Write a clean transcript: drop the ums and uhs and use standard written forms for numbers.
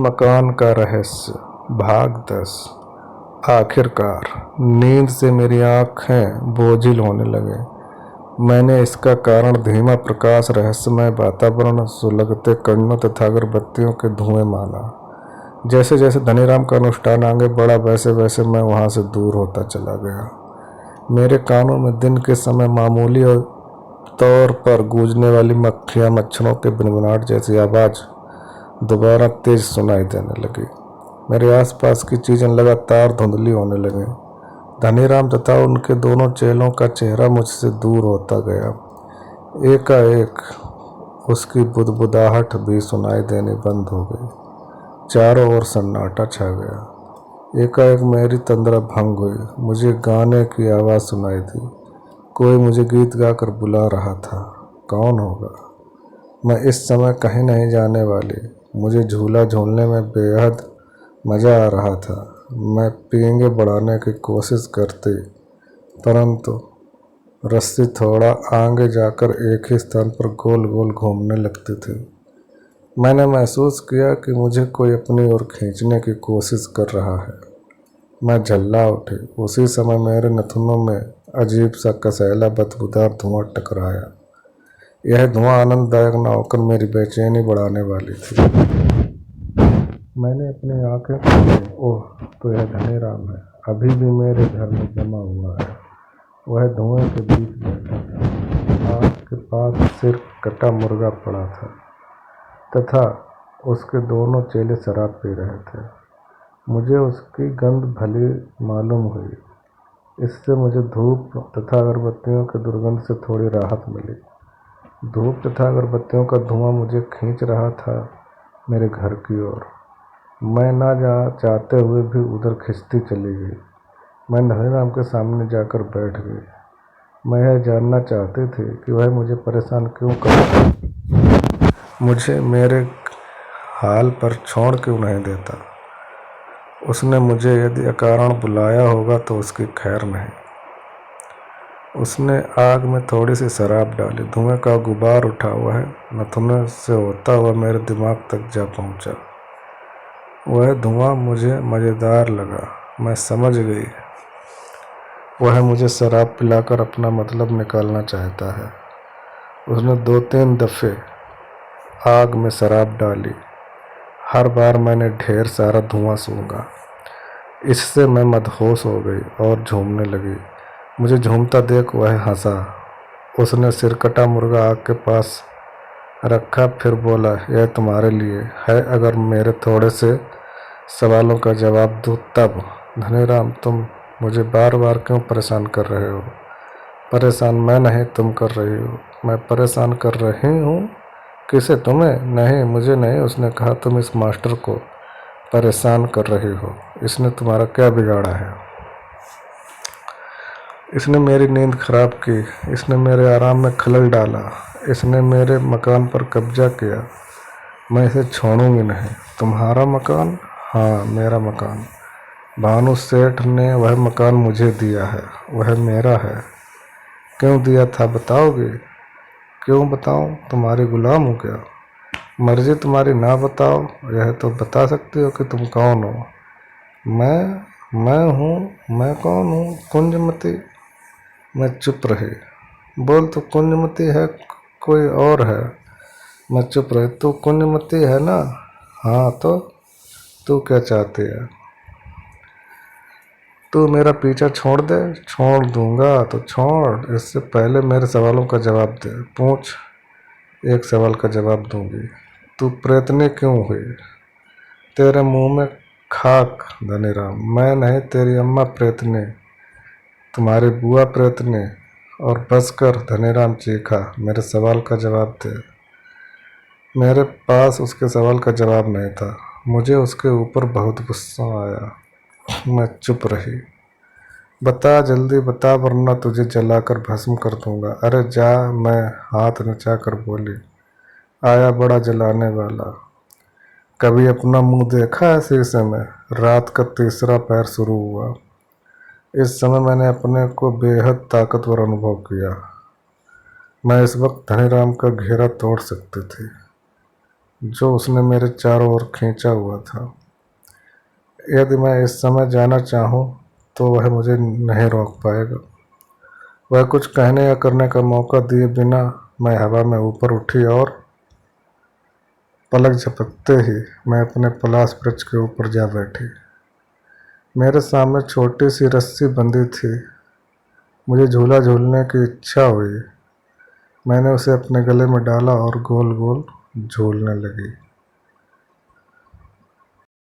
मकान का रहस्य भाग 10। आखिरकार नींद से मेरी आंखें बोझिल होने लगे। मैंने इसका कारण धीमा प्रकाश, रहस्यमय वातावरण, सुलगते कणों तथा अगरबत्तियों के धुएं माना। जैसे जैसे धनीराम का अनुष्ठान आगे बढ़ा, वैसे वैसे मैं वहां से दूर होता चला गया। मेरे कानों में दिन के समय मामूली और तौर पर गूंजने वाली मक्खियां, मच्छरों के भिनभिनाहट जैसी आवाज दोबारा तेज सुनाई देने लगी। मेरे आसपास की चीजें लगातार धुंधली होने लगी। धनीराम तथा उनके दोनों चेलों का चेहरा मुझसे दूर होता गया। एकाएक उसकी बुदबुदाहट भी सुनाई देनी बंद हो गई। चारों ओर सन्नाटा छा गया। एकाएक मेरी तंद्रा भंग हुई। मुझे गाने की आवाज सुनाई दी। कोई मुझे गीत गाकर बुला रहा था। कौन होगा? मैं इस समय कहीं नहीं जाने वाली। मुझे झूला झूलने में बेहद मज़ा आ रहा था। मैं पींगे बढ़ाने की कोशिश करती, परंतु रस्सी थोड़ा आगे जाकर एक ही स्थान पर गोल गोल घूमने लगती थी। मैंने महसूस किया कि मुझे कोई अपनी ओर खींचने की कोशिश कर रहा है। मैं झल्ला उठी। उसी समय मेरे नथुनों में अजीब सा कसैला बदबूदार धुआं टकराया। यह धुआं आनंददायक न होकर मेरी बेचैनी बढ़ाने वाली थी। मैंने अपनी आंखें खोली। ओह, तो यह धनीराम है। अभी भी मेरे घर में जमा हुआ है। वह धुएं के बीच बैठा था। आग के पास सिर्फ कटा मुर्गा पड़ा था तथा उसके दोनों चेले शराब पी रहे थे। मुझे उसकी गंध भली मालूम हुई। इससे मुझे धूप तथा अगरबत्तियों की दुर्गंध से थोड़ी राहत मिली। धूप तथा अगरबत्तियों का धुआं मुझे खींच रहा था मेरे घर की ओर। मैं ना चाहते हुए भी उधर खिंचती चली गई। मैं धनीराम के सामने जाकर बैठ गई। मैं यह जानना चाहती थी कि वह मुझे परेशान क्यों करता, मुझे मेरे हाल पर छोड़ क्यों नहीं देता। उसने मुझे यदि अकारण बुलाया होगा तो उसकी खैर नहीं। उसने आग में थोड़ी सी शराब डाली। धुएं का गुबार उठा। वह नथुने से होता हुआ मेरे दिमाग तक जा पहुंचा। वह धुआं मुझे मज़ेदार लगा। मैं समझ गई वह मुझे शराब पिलाकर अपना मतलब निकालना चाहता है। उसने 2-3 दफ़े आग में शराब डाली। हर बार मैंने ढेर सारा धुआं सूंघा। इससे मैं मदहोश हो गई और झूमने लगी। मुझे झूमता देख वह हंसा। उसने सिरकटा मुर्गा आग के पास रखा, फिर बोला, यह तुम्हारे लिए है अगर मेरे थोड़े से सवालों का जवाब दूँ तब। धनीराम, तुम मुझे बार बार क्यों परेशान कर रहे हो? परेशान मैं नहीं, तुम कर रही हो। मैं परेशान कर रही हूँ? किसे? तुम्हें? नहीं, मुझे नहीं। उसने कहा, तुम इस मास्टर को परेशान कर रही हो। इसने तुम्हारा क्या बिगाड़ा है? इसने मेरी नींद खराब की। इसने मेरे आराम में खलल डाला। इसने मेरे मकान पर कब्जा किया। मैं इसे छोड़ूंगी नहीं। तुम्हारा मकान? हाँ, मेरा मकान। भानु सेठ ने वह मकान मुझे दिया है। वह मेरा है। क्यों दिया था बताओगे? क्यों बताऊं? तुम्हारी गुलाम हूँ क्या? मर्जी तुम्हारी, ना बताओ। यह तो बता सकती हो कि तुम कौन हो। मैं हूँ। मैं कौन हूँ? कुंजमती। मैं चुप रही। बोल, तो कुंजमती है कोई और है? मैं चुप रही। तू कुंजमती है ना? हाँ, तो तू क्या चाहती है? तू मेरा पीछा छोड़ दे। छोड़ दूंगा तो छोड़। इससे पहले मेरे सवालों का जवाब दे। पूछ। एक सवाल का जवाब दूंगी। तू प्रेतनी क्यों हुई? तेरे मुंह में खाक धनीराम। मैं नहीं, तेरी अम्मा प्रेतनी, तुम्हारी बुआ प्रेतनी। और बस कर, धनीराम चीखा। मेरे सवाल का जवाब दे। मेरे पास उसके सवाल का जवाब नहीं था। मुझे उसके ऊपर बहुत गुस्सा आया। मैं चुप रही। बता, जल्दी बता, वरना तुझे जलाकर भस्म कर दूंगा। अरे जा, मैं हाथ नचाकर बोली। आया बड़ा जलाने वाला। कभी अपना मुंह देखा है शीशे में? रात का तीसरा पहर शुरू हुआ। इस समय मैंने अपने को बेहद ताकतवर अनुभव किया। मैं इस वक्त धनीराम का घेरा तोड़ सकती थी। जो उसने मेरे चारों ओर खींचा हुआ था। यदि मैं इस समय जाना चाहूँ तो वह मुझे नहीं रोक पाएगा। वह कुछ कहने या करने का मौका दिए बिना मैं हवा में ऊपर उठी और पलक झपकते ही मैं अपने पलाश वृक्ष के ऊपर जा बैठी। मेरे सामने छोटी सी रस्सी बंधी थी। मुझे झूला झूलने की इच्छा हुई। मैंने उसे अपने गले में डाला और गोल गोल झूलने लगी।